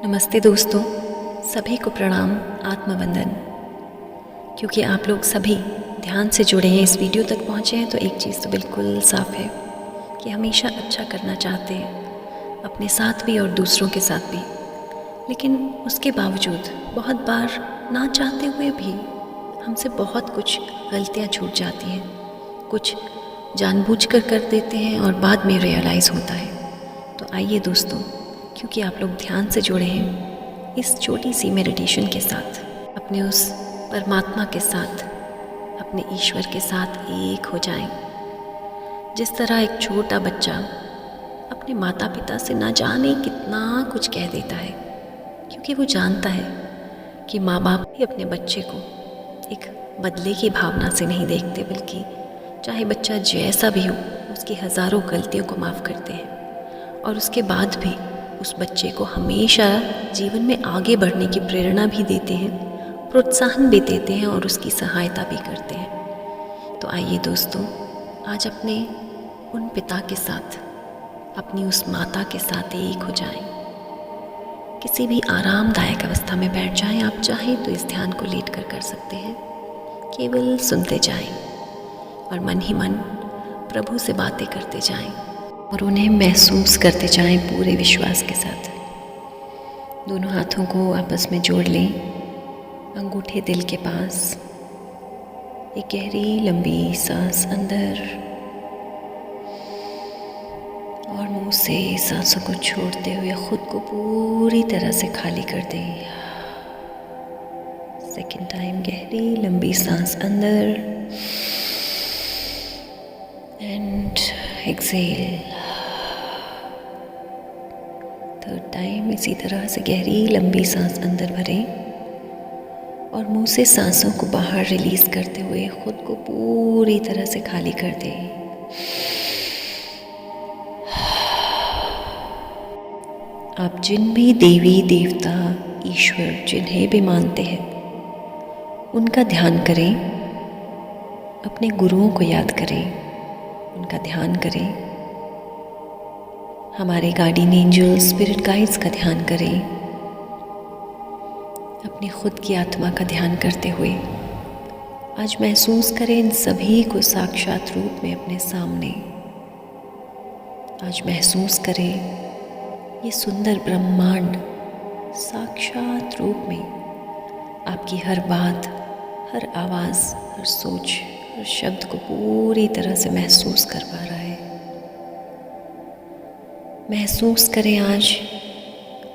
नमस्ते दोस्तों, सभी को प्रणाम, आत्मवंदन। क्योंकि आप लोग सभी ध्यान से जुड़े हैं, इस वीडियो तक पहुँचे हैं, तो एक चीज़ तो बिल्कुल साफ है कि हमेशा अच्छा करना चाहते हैं, अपने साथ भी और दूसरों के साथ भी। लेकिन उसके बावजूद बहुत बार ना चाहते हुए भी हमसे बहुत कुछ गलतियाँ छूट जाती हैं, कुछ जानबूझकर कर देते हैं और बाद में रियलाइज़ होता है। तो आइए दोस्तों, क्योंकि आप लोग ध्यान से जुड़े हैं, इस छोटी सी मेडिटेशन के साथ अपने उस परमात्मा के साथ, अपने ईश्वर के साथ एक हो जाएं। जिस तरह एक छोटा बच्चा अपने माता पिता से ना जाने कितना कुछ कह देता है, क्योंकि वो जानता है कि माँ बाप भी अपने बच्चे को एक बदले की भावना से नहीं देखते, बल्कि चाहे बच्चा जैसा भी हो उसकी हज़ारों गलतियों को माफ़ करते हैं और उसके बाद भी उस बच्चे को हमेशा जीवन में आगे बढ़ने की प्रेरणा भी देते हैं, प्रोत्साहन भी देते हैं और उसकी सहायता भी करते हैं। तो आइए दोस्तों, आज अपने उन पिता के साथ, अपनी उस माता के साथ एक हो जाएं। किसी भी आरामदायक अवस्था में बैठ जाएं। आप चाहें तो इस ध्यान को लेट कर सकते हैं। केवल सुनते जाएं और मन ही मन प्रभु से बातें करते जाएं और उन्हें महसूस करते जाएं पूरे विश्वास के साथ। दोनों हाथों को आपस में जोड़ लें, अंगूठे दिल के पास। एक गहरी लंबी सांस अंदर और मुंह से सांसों को छोड़ते हुए खुद को पूरी तरह से खाली कर दें। सेकंड टाइम गहरी लंबी सांस अंदर एंड एक्सेल। थर्ड टाइम इसी तरह से गहरी लंबी सांस अंदर भरें और मुंह से सांसों को बाहर रिलीज करते हुए खुद को पूरी तरह से खाली कर दें। आप जिन भी देवी देवता ईश्वर जिन्हें भी मानते हैं उनका ध्यान करें, अपने गुरुओं को याद करें, उनका ध्यान करें। हमारे गार्डियन एंजल स्पिरिट गाइड्स का ध्यान करें। अपनी खुद की आत्मा का ध्यान करते हुए आज महसूस करें इन सभी को साक्षात रूप में अपने सामने। आज महसूस करें ये सुंदर ब्रह्मांड साक्षात रूप में आपकी हर बात, हर आवाज़, हर सोच, हर शब्द को पूरी तरह से महसूस कर पा रहा है। महसूस करें आज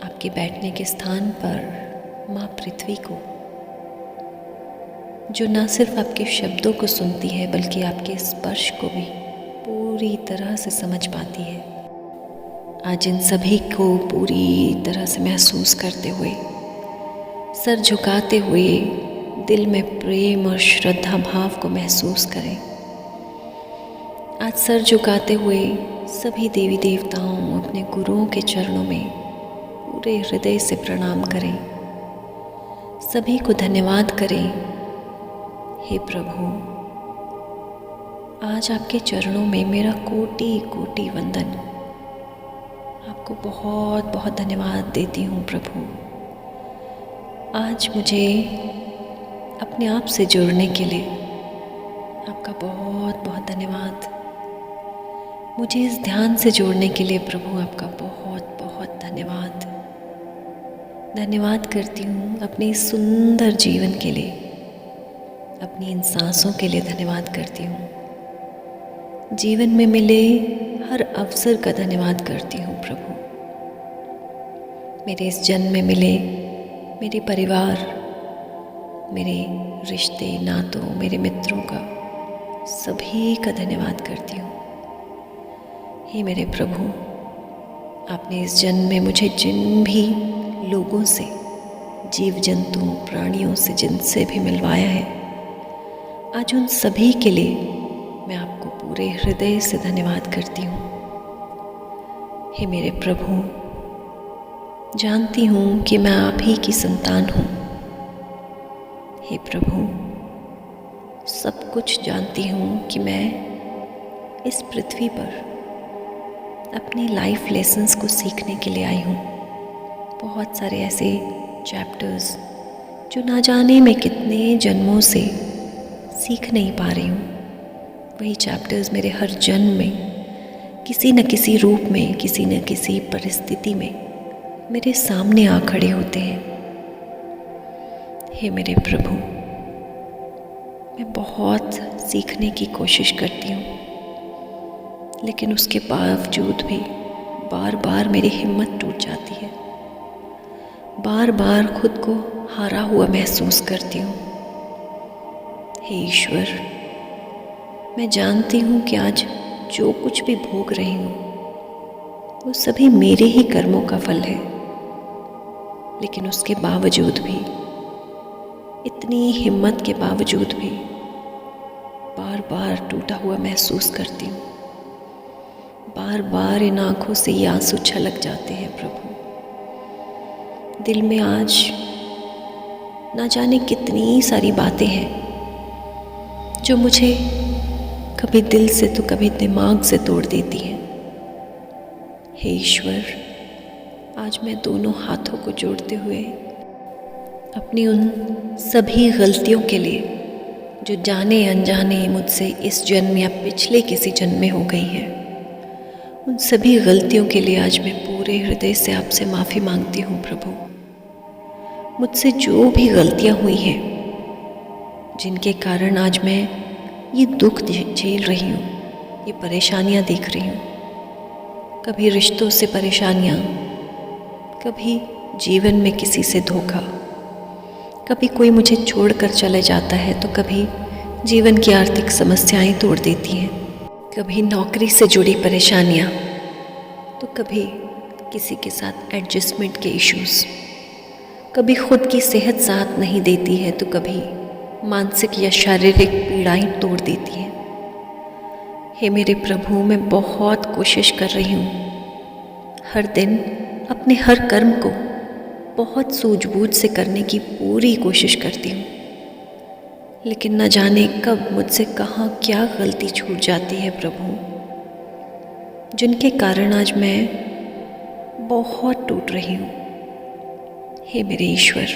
आपके बैठने के स्थान पर माँ पृथ्वी को, जो न सिर्फ आपके शब्दों को सुनती है बल्कि आपके स्पर्श को भी पूरी तरह से समझ पाती है। आज इन सभी को पूरी तरह से महसूस करते हुए, सर झुकाते हुए दिल में प्रेम और श्रद्धा भाव को महसूस करें। आज सर झुकाते हुए सभी देवी देवताओं, अपने गुरुओं के चरणों में पूरे हृदय से प्रणाम करें। सभी को धन्यवाद करें। हे प्रभु, आज आपके चरणों में मेरा कोटि कोटि वंदन। आपको बहुत बहुत धन्यवाद देती हूँ प्रभु। आज मुझे अपने आप से जुड़ने के लिए आपका बहुत बहुत धन्यवाद। मुझे इस ध्यान से जोड़ने के लिए प्रभु आपका बहुत बहुत धन्यवाद। धन्यवाद करती हूँ अपने इस सुंदर जीवन के लिए, अपनी इन सांसों के लिए धन्यवाद करती हूँ। जीवन में मिले हर अवसर का धन्यवाद करती हूँ प्रभु। मेरे इस जन्म में मिले मेरे परिवार, मेरे रिश्ते नातों, मेरे मित्रों का, सभी का धन्यवाद करती हूँ। हे मेरे प्रभु, आपने इस जन्म में मुझे जिन भी लोगों से, जीव जंतुओं, प्राणियों से, जिनसे भी मिलवाया है, आज उन सभी के लिए मैं आपको पूरे हृदय से धन्यवाद करती हूँ। हे मेरे प्रभु, जानती हूँ कि मैं आप ही की संतान हूँ। हे प्रभु, सब कुछ जानती हूँ कि मैं इस पृथ्वी पर अपनी लाइफ लेसन्स को सीखने के लिए आई हूँ। बहुत सारे ऐसे चैप्टर्स जो ना जाने मैं कितने जन्मों से सीख नहीं पा रही हूँ, वही चैप्टर्स मेरे हर जन्म में किसी न किसी रूप में, किसी न किसी परिस्थिति में मेरे सामने आ खड़े होते हैं। हे मेरे प्रभु, मैं बहुत सीखने की कोशिश करती हूँ, लेकिन उसके बावजूद भी बार बार मेरी हिम्मत टूट जाती है। बार बार खुद को हारा हुआ महसूस करती हूँ। हे ईश्वर, मैं जानती हूँ कि आज जो कुछ भी भोग रही हूँ वो सभी मेरे ही कर्मों का फल है, लेकिन उसके बावजूद भी, इतनी हिम्मत के बावजूद भी बार बार टूटा हुआ महसूस करती हूँ। बार बार इन आँखों से ये आंसू छलक जाते हैं। प्रभु, दिल में आज ना जाने कितनी सारी बातें हैं जो मुझे कभी दिल से तो कभी दिमाग से तोड़ देती हैं। हे ईश्वर, आज मैं दोनों हाथों को जोड़ते हुए अपनी उन सभी गलतियों के लिए जो जाने अनजाने मुझसे इस जन्म या पिछले किसी जन्म में हो गई हैं, उन सभी गलतियों के लिए आज मैं पूरे हृदय से आपसे माफ़ी मांगती हूँ। प्रभु, मुझसे जो भी गलतियाँ हुई हैं, जिनके कारण आज मैं ये दुख झेल रही हूँ, ये परेशानियाँ देख रही हूँ, कभी रिश्तों से परेशानियाँ, कभी जीवन में किसी से धोखा, कभी कोई मुझे छोड़कर चले जाता है तो कभी जीवन की आर्थिक समस्याएं तोड़ देती हैं, कभी नौकरी से जुड़ी परेशानियाँ, तो कभी किसी के साथ एडजस्टमेंट के इश्यूज़, कभी खुद की सेहत साथ नहीं देती है तो कभी मानसिक या शारीरिक पीड़ाएं तोड़ देती हैं। हे मेरे प्रभु, मैं बहुत कोशिश कर रही हूँ, हर दिन अपने हर कर्म को बहुत सूझबूझ से करने की पूरी कोशिश करती हूँ, लेकिन न जाने कब मुझसे कहाँ क्या गलती छूट जाती है प्रभु, जिनके कारण आज मैं बहुत टूट रही हूँ। हे मेरे ईश्वर,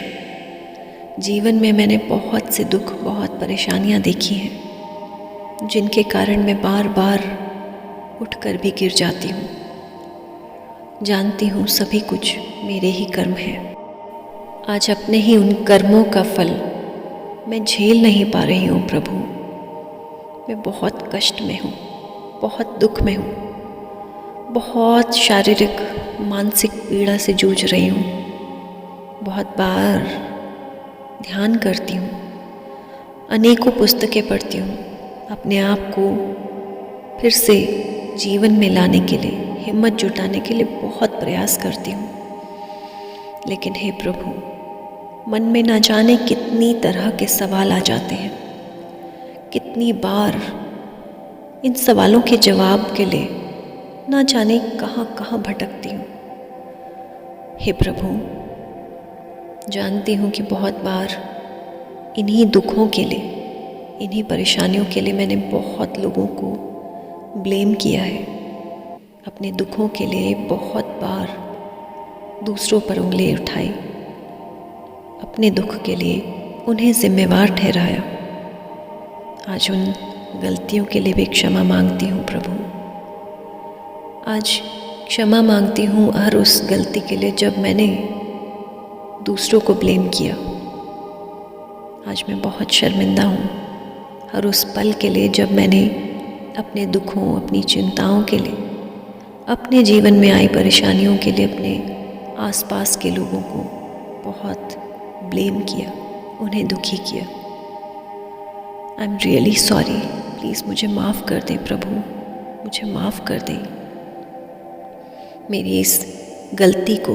जीवन में मैंने बहुत से दुख, बहुत परेशानियाँ देखी हैं, जिनके कारण मैं बार बार उठकर भी गिर जाती हूँ। जानती हूँ सभी कुछ मेरे ही कर्म है। आज अपने ही उन कर्मों का फल मैं झेल नहीं पा रही हूँ प्रभु। मैं बहुत कष्ट में हूँ, बहुत दुख में हूँ, बहुत शारीरिक मानसिक पीड़ा से जूझ रही हूँ। बहुत बार ध्यान करती हूँ, अनेकों पुस्तकें पढ़ती हूँ, अपने आप को फिर से जीवन में लाने के लिए, हिम्मत जुटाने के लिए बहुत प्रयास करती हूँ, लेकिन हे प्रभु, मन में ना जाने कितनी तरह के सवाल आ जाते हैं। कितनी बार इन सवालों के जवाब के लिए ना जाने कहाँ कहाँ भटकती हूँ। हे प्रभु, जानती हूँ कि बहुत बार इन्हीं दुखों के लिए, इन्हीं परेशानियों के लिए मैंने बहुत लोगों को ब्लेम किया है। अपने दुखों के लिए बहुत बार दूसरों पर उंगली उठाई, अपने दुख के लिए उन्हें जिम्मेवार ठहराया। आज उन गलतियों के लिए भी क्षमा मांगती हूँ प्रभु। आज क्षमा मांगती हूँ हर उस गलती के लिए जब मैंने दूसरों को ब्लेम किया। आज मैं बहुत शर्मिंदा हूँ हर उस पल के लिए जब मैंने अपने दुखों, अपनी चिंताओं के लिए, अपने जीवन में आई परेशानियों के लिए अपने आसपास के लोगों को बहुत ब्लेम किया, उन्हें दुखी किया। I am really sorry. Please मुझे माफ़ कर दें प्रभु, मुझे माफ़ कर दें। मेरी इस गलती को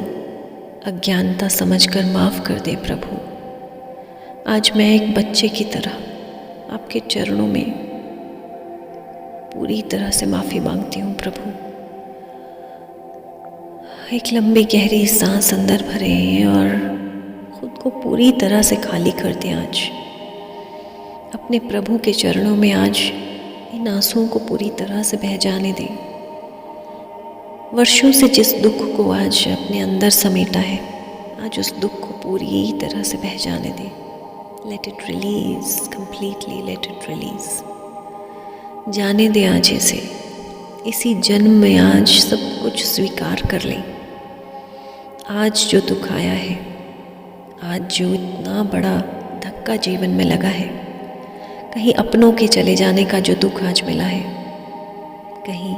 अज्ञानता समझकर माफ़ कर दें प्रभु। आज मैं एक बच्चे की तरह आपके चरणों में पूरी तरह से माफ़ी मांगती हूँ प्रभु। एक लंबी गहरी सांस अंदर भरें और खुद को पूरी तरह से खाली कर दें। आज अपने प्रभु के चरणों में आज इन आंसुओं को पूरी तरह से बह जाने दें। वर्षों से जिस दुख को आज अपने अंदर समेटा है, आज उस दुख को पूरी तरह से बह जाने दें। Let it release completely, let it release. जाने दें आज इसे। इसी जन्म में आज सब कुछ स्वीकार कर लें। आज जो दुख आया है, आज जो इतना बड़ा धक्का जीवन में लगा है, कहीं अपनों के चले जाने का जो दुख आज मिला है, कहीं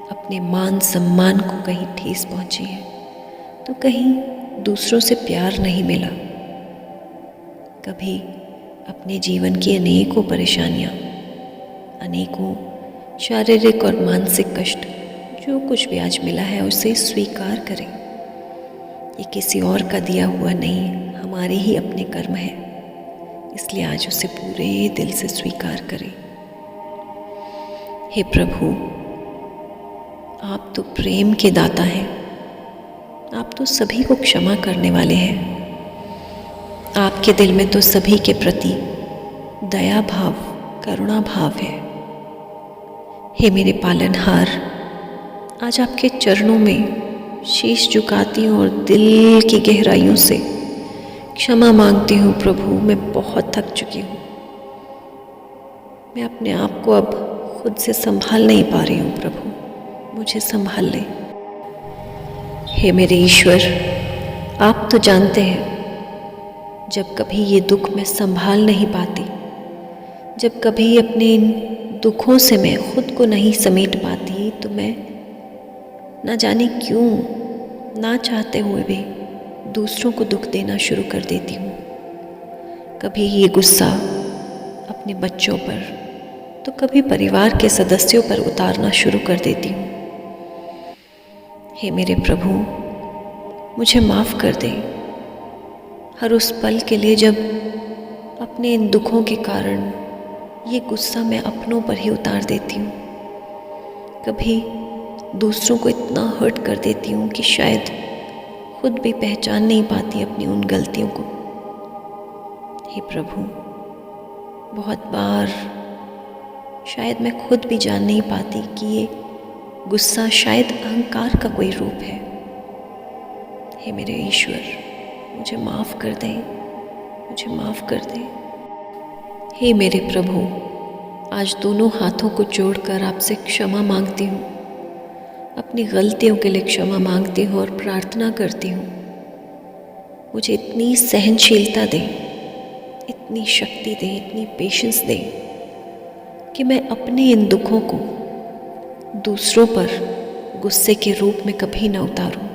अपने मान सम्मान को कहीं ठेस पहुंची है, तो कहीं दूसरों से प्यार नहीं मिला, कभी अपने जीवन की अनेकों परेशानियां, अनेकों शारीरिक और मानसिक कष्ट, जो कुछ भी आज मिला है उसे स्वीकार करें। ये किसी और का दिया हुआ नहीं, हमारे ही अपने कर्म है, इसलिए आज उसे पूरे दिल से स्वीकार करें। हे प्रभु, आप तो प्रेम के दाता हैं, आप तो सभी को क्षमा करने वाले हैं। आपके दिल में तो सभी के प्रति दया भाव, करुणा भाव है। हे मेरे पालनहार, आज आपके चरणों में शीश झुकाती हूँ और दिल की गहराइयों से क्षमा मांगती हूँ। प्रभु, मैं बहुत थक चुकी हूँ। मैं अपने आप को अब खुद से संभाल नहीं पा रही हूँ। प्रभु, मुझे संभाल ले। हे मेरे ईश्वर, आप तो जानते हैं, जब कभी ये दुख मैं संभाल नहीं पाती, जब कभी अपने इन दुखों से मैं खुद को नहीं समेट पाती, तो मैं ना जाने क्यों, ना चाहते हुए भी दूसरों को दुख देना शुरू कर देती हूँ। कभी ये गुस्सा अपने बच्चों पर, तो कभी परिवार के सदस्यों पर उतारना शुरू कर देती हूँ। हे मेरे प्रभु, मुझे माफ़ कर दे हर उस पल के लिए जब अपने इन दुखों के कारण ये गुस्सा मैं अपनों पर ही उतार देती हूँ। कभी दूसरों को इतना हर्ट कर देती हूँ कि शायद खुद भी पहचान नहीं पाती अपनी उन गलतियों को। हे प्रभु, बहुत बार शायद मैं खुद भी जान नहीं पाती कि ये गुस्सा शायद अहंकार का कोई रूप है। हे मेरे ईश्वर, मुझे माफ़ कर दें, मुझे माफ़ कर दें। हे मेरे प्रभु, आज दोनों हाथों को जोड़कर आपसे क्षमा मांगती हूँ। अपनी गलतियों के लिए क्षमा मांगती हूँ और प्रार्थना करती हूँ, मुझे इतनी सहनशीलता दें, इतनी शक्ति दें, इतनी पेशेंस दें कि मैं अपने इन दुखों को दूसरों पर गुस्से के रूप में कभी ना उतारूं,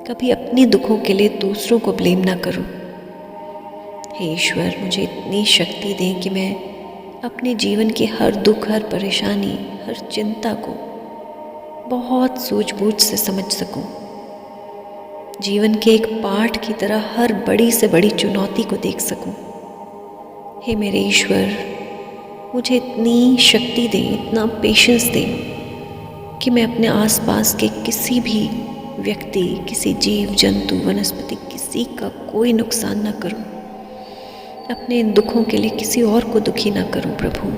कभी अपने दुखों के लिए दूसरों को ब्लेम ना करूं। हे ईश्वर, मुझे इतनी शक्ति दें कि मैं अपने जीवन की हर दुख, हर परेशानी, हर चिंता को बहुत सूझबूझ से समझ सकूं। जीवन के एक पाठ की तरह हर बड़ी से बड़ी चुनौती को देख सकूं। हे मेरे ईश्वर, मुझे इतनी शक्ति दें, इतना पेशेंस दें कि मैं अपने आसपास के किसी भी व्यक्ति, किसी जीव जंतु, वनस्पति, किसी का कोई नुकसान ना करूं। अपने इन दुखों के लिए किसी और को दुखी ना करूं। प्रभु,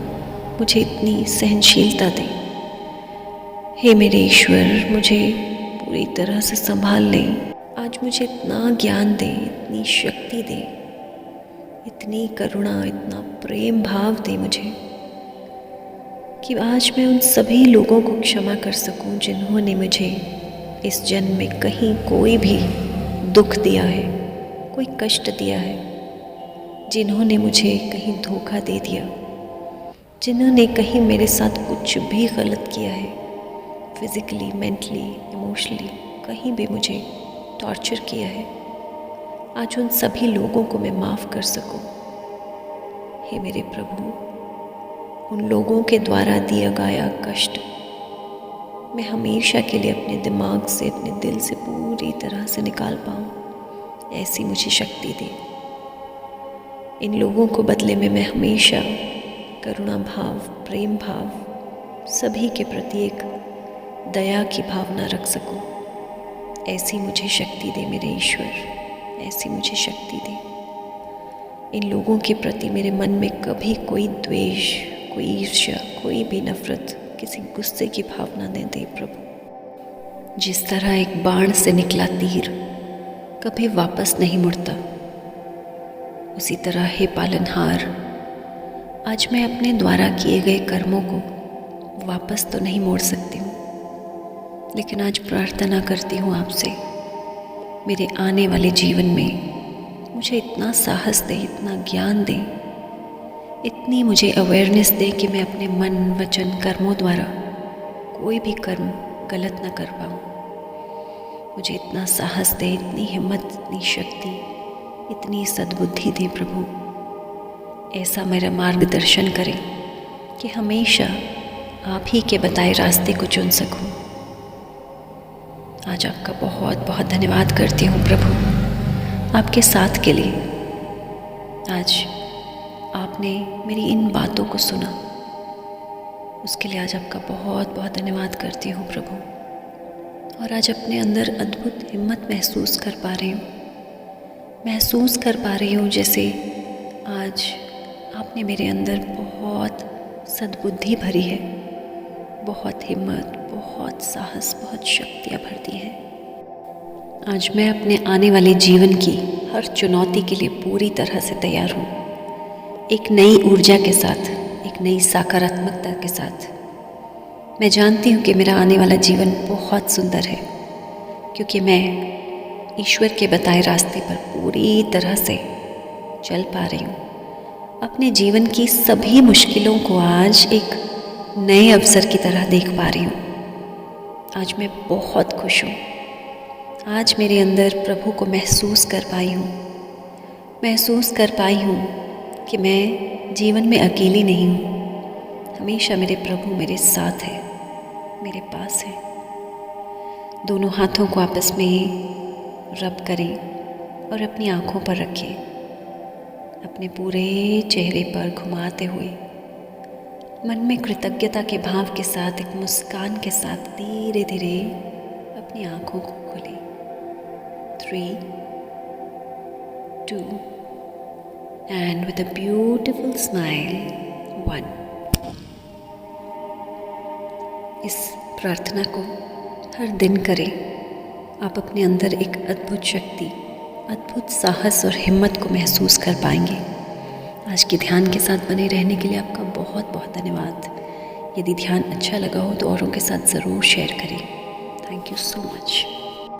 मुझे इतनी सहनशीलता दें। हे मेरे ईश्वर, मुझे पूरी तरह से संभाल लें। आज मुझे इतना ज्ञान दें, इतनी शक्ति दें, इतनी करुणा, इतना प्रेम भाव दें मुझे कि आज मैं उन सभी लोगों को क्षमा कर सकूं जिन्होंने मुझे इस जन्म में कहीं कोई भी दुख दिया है, कोई कष्ट दिया है, जिन्होंने मुझे कहीं धोखा दे दिया, जिन्होंने कहीं मेरे साथ कुछ भी गलत किया है, फिज़िकली, मेंटली, इमोशनली, कहीं भी मुझे टॉर्चर किया है। आज उन सभी लोगों को मैं माफ़ कर सकूं। हे मेरे प्रभु, उन लोगों के द्वारा दिया गया कष्ट मैं हमेशा के लिए अपने दिमाग से, अपने दिल से पूरी तरह से निकाल पाऊँ, ऐसी मुझे शक्ति दे। इन लोगों को बदले में मैं हमेशा करुणा भाव, प्रेम भाव, सभी के प्रति एक दया की भावना रख सकूं। ऐसी मुझे शक्ति दे मेरे ईश्वर, ऐसी मुझे शक्ति दे। इन लोगों के प्रति मेरे मन में कभी कोई द्वेष, कोई ईर्ष्या, कोई भी नफरत, किसी गुस्से की भावना न दे प्रभु। जिस तरह एक बाण से निकला तीर कभी वापस नहीं मुड़ता। उसी तरह हे पालनहार, आज मैं अपने द्वारा किए गए कर्मों को वापस तो नहीं मोड़ सकती हूँ, लेकिन आज प्रार्थना करती हूँ आपसे, मेरे आने वाले जीवन में मुझे इतना साहस दे, इतना ज्ञान दे, इतनी मुझे अवेयरनेस दे कि मैं अपने मन, वचन, कर्मों द्वारा कोई भी कर्म गलत ना कर पाऊँ। मुझे इतना साहस दे, इतनी हिम्मत, इतनी शक्ति, इतनी सद्बुद्धि दे प्रभु। ऐसा मेरा मार्गदर्शन करें कि हमेशा आप ही के बताए रास्ते को चुन सकूं। आज आपका बहुत बहुत धन्यवाद करती हूँ प्रभु, आपके साथ के लिए। आज आपने मेरी इन बातों को सुना, उसके लिए आज आपका बहुत बहुत धन्यवाद करती हूँ प्रभु। और आज अपने अंदर अद्भुत हिम्मत महसूस कर पा रही हूँ जैसे आज आपने मेरे अंदर बहुत सद्बुद्धि भरी है, बहुत हिम्मत, बहुत साहस, बहुत शक्तियाँ भर दी हैं। आज मैं अपने आने वाले जीवन की हर चुनौती के लिए पूरी तरह से तैयार हूँ। एक नई ऊर्जा के साथ, एक नई सकारात्मकता के साथ। मैं जानती हूँ कि मेरा आने वाला जीवन बहुत सुंदर है, क्योंकि मैं ईश्वर के बताए रास्ते पर पूरी तरह से चल पा रही हूँ। अपने जीवन की सभी मुश्किलों को आज एक नए अवसर की तरह देख पा रही हूँ। आज मैं बहुत खुश हूँ। आज मेरे अंदर प्रभु को महसूस कर पाई हूँ कि मैं जीवन में अकेली नहीं हूँ। हमेशा मेरे प्रभु मेरे साथ है, मेरे पास है। दोनों हाथों को आपस में रब करें और अपनी आँखों पर रखें। अपने पूरे चेहरे पर घुमाते हुए मन में कृतज्ञता के भाव के साथ, एक मुस्कान के साथ धीरे धीरे अपनी आँखों को खोलें। 3, 2 and with a beautiful smile 1। इस प्रार्थना को हर दिन करें। आप अपने अंदर एक अद्भुत शक्ति, अद्भुत साहस और हिम्मत को महसूस कर पाएंगे। आज के ध्यान के साथ बने रहने के लिए आपका बहुत बहुत धन्यवाद। यदि ध्यान अच्छा लगा हो तो औरों के साथ ज़रूर शेयर करें। Thank you so much.